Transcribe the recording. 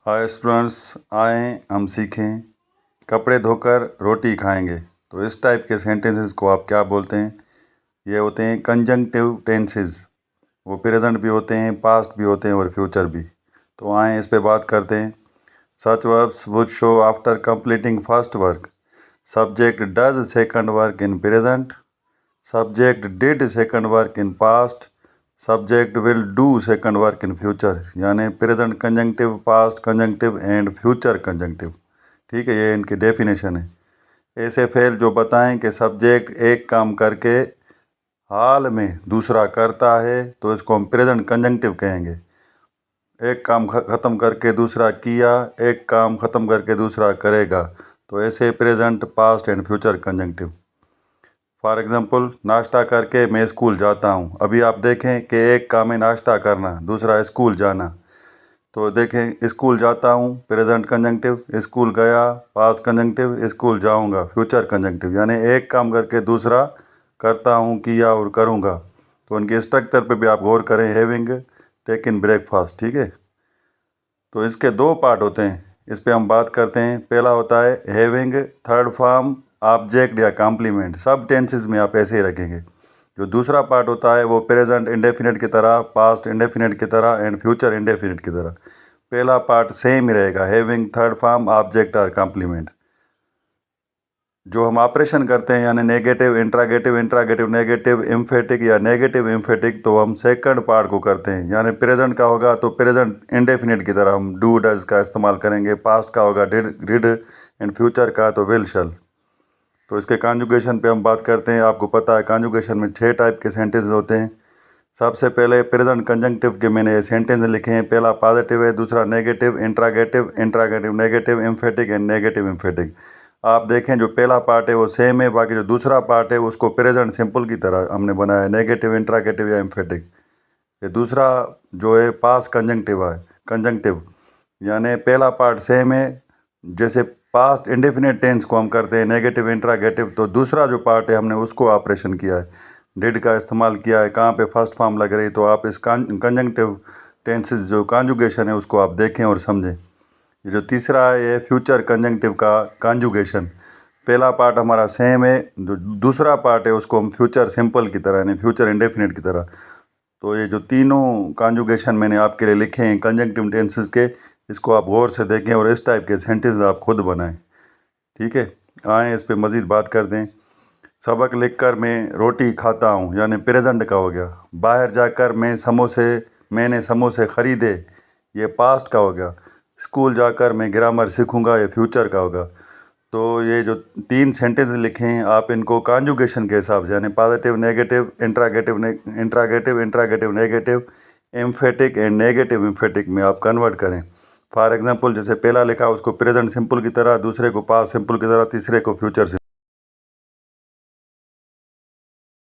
Hi students, आएँ हम सीखें। कपड़े धोकर रोटी खाएंगे। तो इस टाइप के सेंटेंसेस को आप क्या बोलते हैं? ये होते हैं कंजंक्टिव टेंसेस। वो प्रेजेंट भी होते हैं, पास्ट भी होते हैं और फ्यूचर भी। तो आएँ इस पे बात करते हैं। Such verbs would show after completing first work. Subject does second work in present. Subject did second work in past. Subject will do second work in future. यानी present conjunctive, past conjunctive and future conjunctive. ठीक है, ये इनकी definition है। ऐसे fail जो बताएं कि सब्जेक्ट एक काम करके हाल में दूसरा करता है तो इसको हम प्रेजेंट कंजंक्टिव कहेंगे। एक काम ख़त्म करके दूसरा किया, एक काम ख़त्म करके दूसरा करेगा, तो ऐसे present, past and future conjunctive. For example, नाश्ता करके मैं स्कूल जाता हूँ। अभी आप देखें कि एक काम है नाश्ता करना, दूसरा स्कूल जाना। तो देखें, स्कूल जाता हूँ प्रेजेंट कंजंक्टिव, स्कूल गया पास्ट कंजंक्टिव, स्कूल जाऊँगा फ्यूचर कंजंक्टिव। यानी एक काम करके दूसरा करता हूँ, किया और करूँगा। तो उनके स्ट्रक्चर पे भी आप गौर करें। हैविंग टेकन ब्रेकफास्ट, ठीक है। तो इसके दो पार्ट होते हैं, इस पे हम बात करते हैं। पहला होता है हैविंग, थर्ड फॉर्म ऑब्जेक्ट या कॉम्प्लीमेंट। सब टेंसेस में आप ऐसे ही रखेंगे। जो दूसरा पार्ट होता है वो प्रेजेंट इंडेफिनिट की तरह, पास्ट इंडेफिनिट की तरह एंड फ्यूचर इंडेफिनिट की तरह। पहला पार्ट सेम ही रहेगा, हैविंग, थर्ड फॉर्म ऑब्जेक्ट और कॉम्प्लीमेंट। जो हम ऑपरेशन करते हैं यानी negative, interrogative, interrogative negative, emphatic या नेगेटिव एम्फेटिक, तो हम सेकंड पार्ट को करते हैं। यानी प्रेजेंट का होगा तो प्रेजेंट इंडेफिनिट की तरह हम डू डज का इस्तेमाल करेंगे। पास्ट का होगा डिड डिड एंड फ्यूचर का तो विल शल। तो इसके कॉन्जुगेशन पे हम बात करते हैं। आपको पता है कॉन्जुगेशन में 6 टाइप के सेंटेंस होते हैं। सबसे पहले प्रेजेंट कंजंक्टिव के मैंने ये सेंटेंस लिखे हैं। पहला पॉजिटिव है, दूसरा negative, interrogative, interrogative negative, emphatic and negative emphatic. आप देखें जो पहला पार्ट है वो सेम है, बाकी जो दूसरा पार्ट है उसको प्रेजेंट सिंपल की तरह हमने बनाया है, नेगेटिव, इंट्रागेटिव या एम्फेटिक। ये दूसरा जो है पास्ट कंजंक्टिव है, कंजंक्टिव। यानी पहला पार्ट सेम है, जैसे पास्ट इंडेफिनिट टेंस को हम करते हैं नेगेटिव, इंट्रागेटिव, तो दूसरा जो पार्ट है हमने उसको ऑपरेशन किया है, डिड का इस्तेमाल किया है। कहाँ पे फर्स्ट फॉर्म लग रही, तो आप इस कंजंक्टिव टेंसेस जो कॉन्जुगेशन है उसको आप देखें और समझें। ये जो तीसरा है ये फ्यूचर कंजंक्टिव का कॉन्जुगेशन। पहला पार्ट हमारा सेम है, जो दूसरा पार्ट है उसको हम फ्यूचर सिंपल की तरह यानी फ्यूचर इंडेफिनिट की तरह। तो ये जो तीनों कॉन्जुगेशन मैंने आपके लिए लिखे हैं कंजंक्टिव टेंसेस के, इसको आप गौर से देखें और इस टाइप के सेंटेंस आप खुद बनाएं। ठीक है, आएँ इस पे मज़ीद बात कर दें। सबक लिखकर मैं रोटी खाता हूँ, यानी प्रेजेंट का हो गया। बाहर जाकर मैंने समोसे ख़रीदे, ये पास्ट का हो गया। स्कूल जाकर मैं ग्रामर सीखूंगा, ये फ्यूचर का होगा। तो ये जो 3 सेंटेंस लिखे हैं आप इनको कॉन्जुगेशन के हिसाब से यानी positive, negative, interrogative, interrogative negative, emphatic and negative emphatic में आप कन्वर्ट करें। फॉर एग्जांपल, जैसे पहला लिखा उसको प्रेजेंट सिंपल की तरह, दूसरे को पास्ट सिंपल की तरह, तीसरे को फ्यूचर